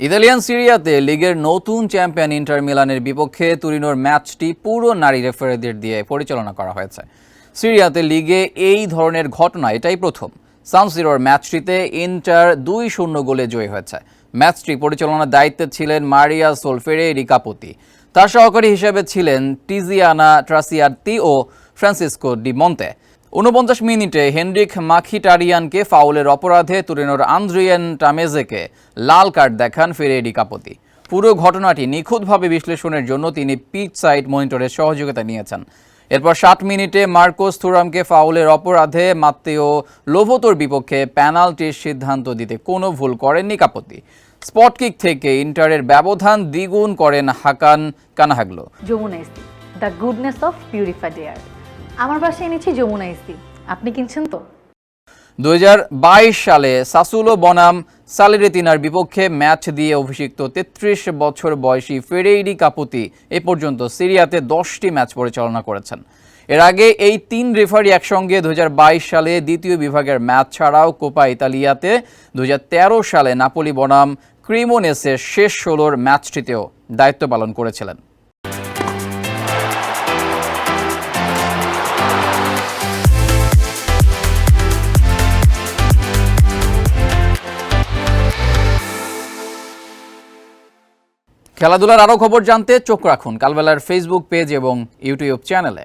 Italian সিরিয়াতে লিগের নতুন চ্যাম্পিয়ন ইন্টার মিলানের বিপক্ষে তুরিনোর ম্যাচটি পুরো নারী রেফারিদের দিয়ে পরিচালনা করা হয়েছে। সিরিয়াতে লিগে এই ধরনের ঘটনা এটাই প্রথম। সান সিরোর ম্যাচটিতে ইন্টার 2-0 গোলে জয়ী হয়েছে। ম্যাচটি পরিচালনার দায়িত্বে ছিলেন মারিয়া সোলফেরেরি কাপোতি। তার সহকারী হিসেবে ছিলেন টিজিয়ানা ট্রাসিয়াত্তি ও ফ্রান্সিসকো ডি মন্তে। 49 মিনিটে হেনরিক মাখিটারিয়ানকে ফাউলের অপরাধে তুরিনোর আন্দ্রিয়ান টামেজেকে লাল কার্ড দেখান ফেরেরি কাপোতি। পুরো ঘটনাটি নিখুঁতভাবে বিশ্লেষণের জন্য তিনি পিচ সাইড মনিটরের সহযোগিতা নিয়েছেন। এরপর 60 মিনিটে মার্কোস থুরামকে ফাউলের অপরাধে মাত্তেও লোভোতোর বিপক্ষে পেনাল্টির সিদ্ধান্ত দিতে কোনো ভুল করেননি কাপোতি। স্পট কিক থেকে ইন্টারের ব্যবধান দ্বিগুণ করেন হাকান কানাহাগলো। যমুনা ইস্তি, the goodness of purified air. আমার বাসায় এনেছি যমুনা ইস্তি, আপনি কিনছেন তো? 2022 সালে সাসুলো বনাম সালেরেতিনার বিপক্ষে ম্যাচ দিয়ে অভিষিক্ত 33 বছর বয়সী ফেরেরি কাপোতি এ পর্যন্ত সিরিয়াতে 10টি ম্যাচ পরিচালনা করেছেন। এর আগে এই 3 রেফারি একসঙ্গে 2022 সালে দ্বিতীয় বিভাগের ম্যাচ ছাড়াও কোপা ইতালিয়াতে 2013 সালে নাপোলি বনাম ক্রিমোনেসের শেষ 16 ম্যাচটিতেও দায়িত্ব পালন করেছিলেন। খেলাধুলার আরও খবর জানতে চোখ রাখুন কালবেলার ফেসবুক পেজ এবং ইউটিউব চ্যানেলে।